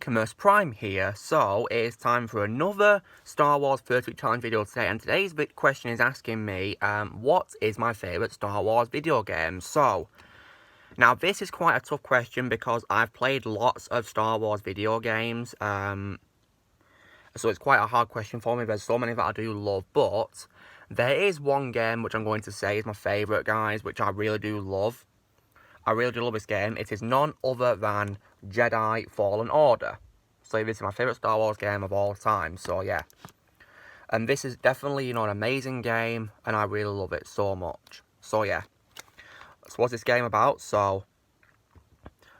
Optimus Prime here. So it is time for another Star Wars First Week Challenge video today, and today's question is asking me what is my favourite Star Wars video game. So now this is quite a tough question because I've played lots of Star Wars video games, so it's quite a hard question for me. There's so many that I do love, but there is one game which I'm going to say is my favourite, guys, which I really do love. I really do love this game. It is none other than Jedi Fallen Order. So this is my favourite Star Wars game of all time, so yeah. And this is definitely, an amazing game, and I really love it so much. So yeah. So what's this game about? So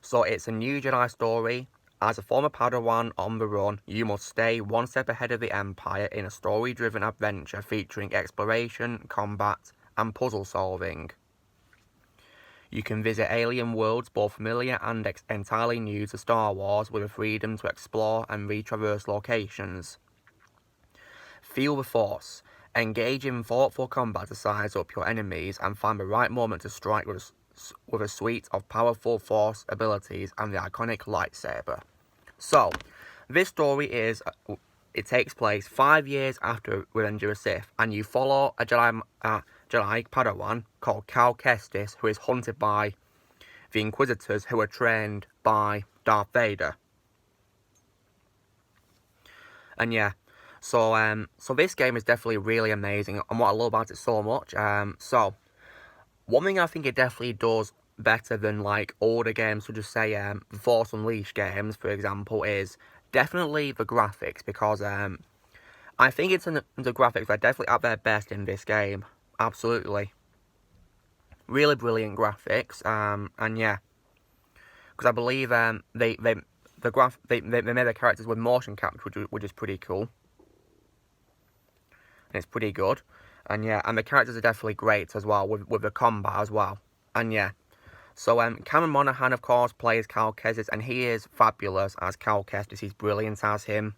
it's a new Jedi story. As a former Padawan on the run, you must stay one step ahead of the Empire in a story-driven adventure featuring exploration, combat, and puzzle solving. You can visit alien worlds, both familiar and entirely new to Star Wars, with the freedom to explore and retraverse locations. Feel the Force. Engage in thoughtful combat to size up your enemies and find the right moment to strike with a suite of powerful Force abilities and the iconic lightsaber. So, this story it takes place 5 years after Revenge of the Sith, and you follow a Jedi Padawan called Cal Kestis, who is hunted by the Inquisitors, who are trained by Darth Vader. And yeah, so this game is definitely really amazing, and what I love about it so much. So one thing I think it definitely does better than like older games, such as say the Force Unleashed games, for example, is definitely the graphics, because I think the graphics are definitely at their best in this game. Absolutely. Really brilliant graphics, and yeah, because I believe they made the characters with motion capture, which is pretty cool, and it's pretty good, and yeah, and the characters are definitely great as well with the combat as well, and yeah. So Cameron Monaghan, of course, plays Cal Kestis, and he is fabulous as Cal Kestis. He's brilliant as him.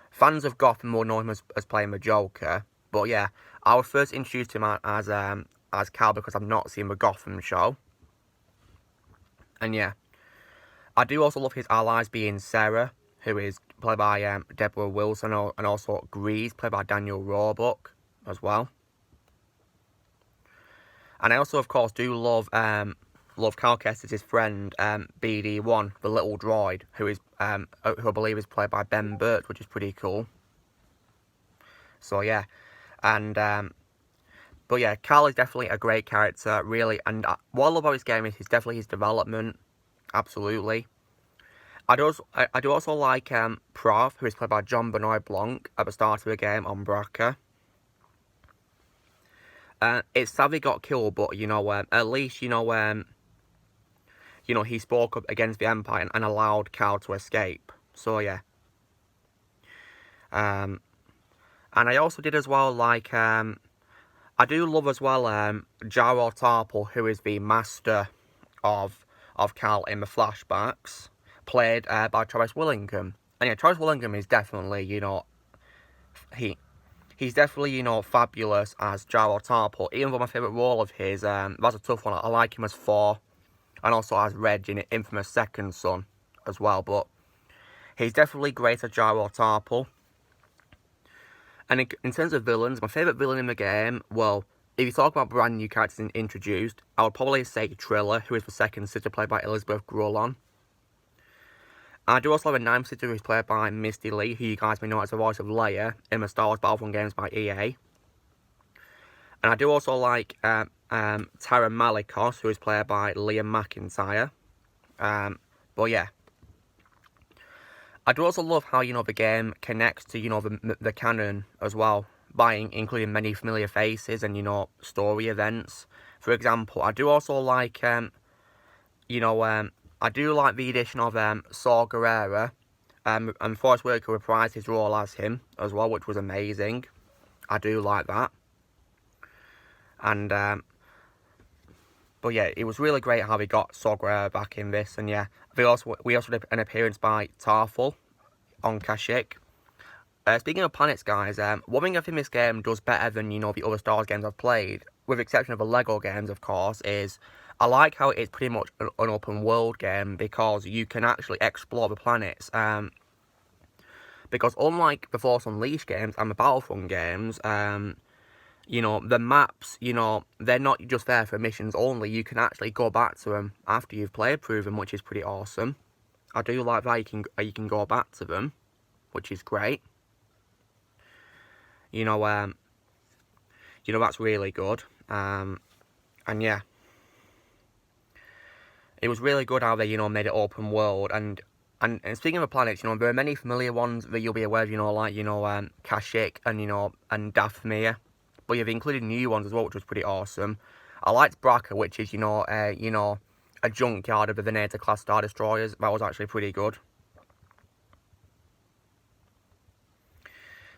Fans of Gotham will know him as playing the Joker, but yeah, I was first introduced to him as Cal because I've not seen the Gotham show. And yeah, I do also love his allies being Sarah, who is played by Deborah Wilson, and also Grease, played by Daniel Roebuck as well. And I also, of course, do love Cal Kestis' friend, BD-1, the little droid, who I believe is played by Ben Burt, which is pretty cool. So yeah, and but yeah, Cal is definitely a great character, really, and what I love about this game is definitely his development, absolutely. I do also like Prav, who is played by John Benoit Blanc at the start of the game on Bracca. It sadly got killed, but at least he spoke up against the Empire and allowed Cal to escape. So yeah. And I also did as well like I do love as well Jaro Tarple, who is the master of Cal in the flashbacks, played by Travis Willingham. And yeah, Travis Willingham is definitely, he's definitely, fabulous as Jaro Tarple. Even though my favourite role of his, that's a tough one. I like him as Thor, and also as Reg in Infamous Second Son as well. But he's definitely great as Jaro Tarple. And in terms of villains, my favourite villain in the game, well, if you talk about brand new characters introduced, I would probably say Trilla, who is the second sister played by Elizabeth Grolon. I do also have a ninth sister who is played by Misty Lee, who you guys may know as the voice of Leia in the Star Wars Battlefront games by EA. And I do also like Tara Malikos, who is played by Liam McIntyre. But yeah. I do also love how, the game connects to, the canon as well, by including many familiar faces and, story events. For example, I do also like, I do like the addition of Saw Gerrera, and Forrest Whitaker reprised his role as him as well, which was amazing. I do like that. And, but yeah, it was really great how we got Saw Gerrera back in this, and yeah, we also did an appearance by Tarful on Kashyyyk. Speaking of planets, guys, one thing I think this game does better than, the other Star Wars games I've played, with the exception of the LEGO games, of course, is I like how it's pretty much an open world game because you can actually explore the planets. Because unlike the Force Unleashed games and the Battlefront games, you know, the maps, you know, they're not just there for missions only. You can actually go back to them after you've played through them, which is pretty awesome. I do like that you can go back to them, which is great. You know, that's really good. And yeah, it was really good how they, you know, made it open world. And speaking of the planets, you know, there are many familiar ones that you'll be aware of, you know, like, you know, Kashyyyk and, you know, and Dathomir. But you've included new ones as well, which was pretty awesome. I liked Bracca, which is, you know, a junkyard of the Venator class Star Destroyers. That was actually pretty good.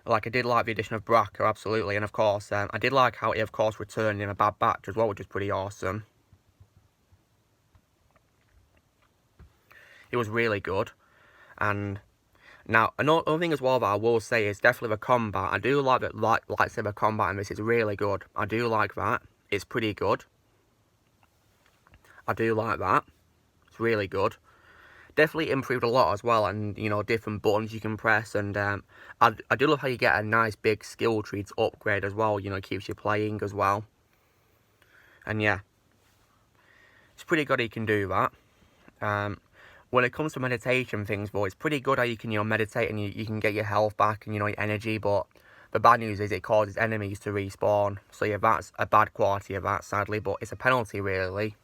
Like, I did like the addition of Bracca, absolutely. And, of course, I did like how he, of course, returned in a Bad Batch as well, which is pretty awesome. It was really good. And now, another thing as well that I will say is definitely the combat. I do like that lightsaber combat in this is really good. I do like that. It's pretty good. I do like that. It's really good. Definitely improved a lot as well, and, you know, different buttons you can press, and I do love how you get a nice big skill tree to upgrade as well, you know, it keeps you playing as well. And yeah, it's pretty good how you can do that. When it comes to meditation things, though, it's pretty good how you can, you know, meditate and you can get your health back and, you know, your energy, but the bad news is it causes enemies to respawn. So yeah, that's a bad quality of that, sadly, but it's a penalty, really.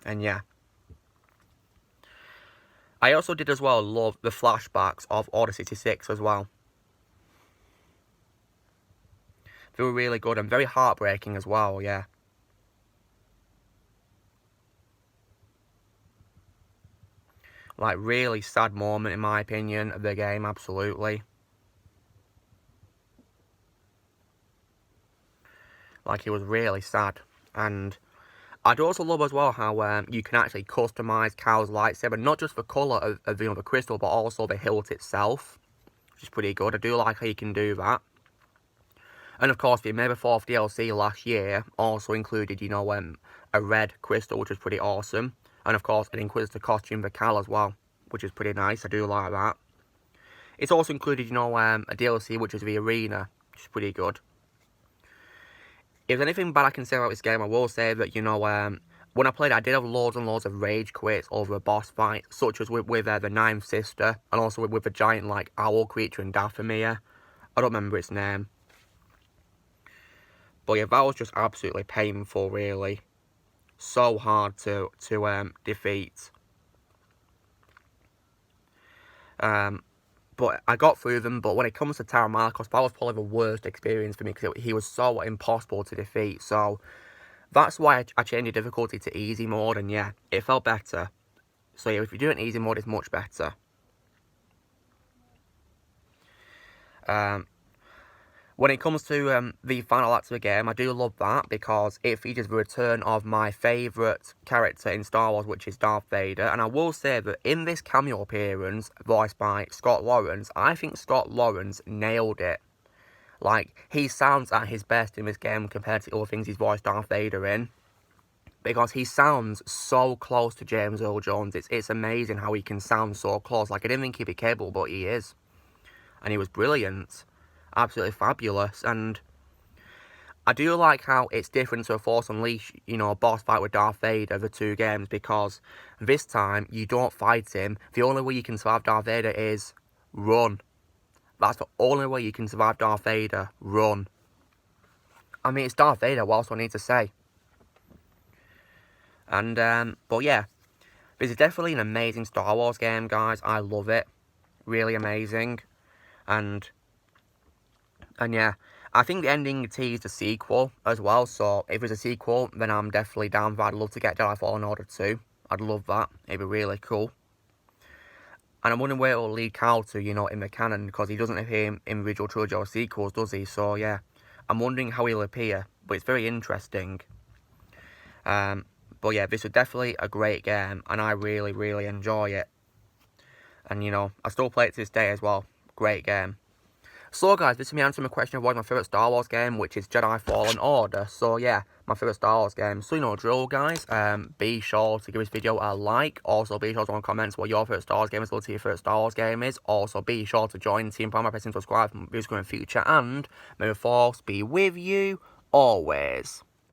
And yeah. I also did as well love the flashbacks of Order 66 as well. They were really good and very heartbreaking as well, yeah. Like, really sad moment in my opinion of the game, absolutely. Like, it was really sad. And I'd also love as well how you can actually customise Cal's lightsaber, not just the colour of you know, the crystal, but also the hilt itself, which is pretty good. I do like how you can do that. And of course, the May the 4th DLC last year also included, you know, a red crystal, which was pretty awesome. And of course, an Inquisitor costume for Cal as well, which is pretty nice. I do like that. It's also included, you know, a DLC, which is the Arena, which is pretty good. If there's anything bad I can say about this game, I will say that, you know, when I played it, I did have loads and loads of rage quits over a boss fight, such as with the Ninth Sister, and also with the giant, like, owl creature in Dathomir. I don't remember its name. But yeah, that was just absolutely painful, really. So hard to defeat. But I got through them, but when it comes to Taron Markos, that was probably the worst experience for me, because he was so impossible to defeat. So that's why I changed the difficulty to easy mode, and yeah, it felt better. So yeah, if you do it in easy mode, it's much better. When it comes to the final act of the game, I do love that because it features the return of my favourite character in Star Wars, which is Darth Vader. And I will say that in this cameo appearance, voiced by Scott Lawrence, I think Scott Lawrence nailed it. Like, he sounds at his best in this game compared to other things he's voiced Darth Vader in. Because he sounds so close to James Earl Jones. It's amazing how he can sound so close. Like, I didn't think he'd be capable, but he is. And he was brilliant. Absolutely fabulous. And I do like how it's different to a Force Unleashed, you know, boss fight with Darth Vader, the two games, because this time you don't fight him. The only way you can survive Darth Vader is run. That's the only way you can survive Darth Vader. Run. I mean, it's Darth Vader, what else do I need to say? And, but yeah, this is definitely an amazing Star Wars game, guys. I love it. Really amazing. And yeah, I think the ending teased a sequel as well, so if there's a sequel, then I'm definitely down for it. I'd love to get Jedi Fallen Order 2. I'd love that. It'd be really cool. And I'm wondering where it'll lead Cal to, you know, in the canon, because he doesn't appear in individual trilogy or sequels, does he? So, yeah, I'm wondering how he'll appear, but it's very interesting. But yeah, this was definitely a great game, and I really, really enjoy it. And, you know, I still play it to this day as well. Great game. So guys, this is me answering a question of what is my favourite Star Wars game, which is Jedi Fallen Order. So yeah, my favourite Star Wars game. So you know the drill, guys. Be sure to give this video a like. Also be sure to comment comments what your favourite Star Wars game is, what your favourite Star Wars game is. Also be sure to join the team by pressing subscribe for videos coming in the future, and may the Force be with you always.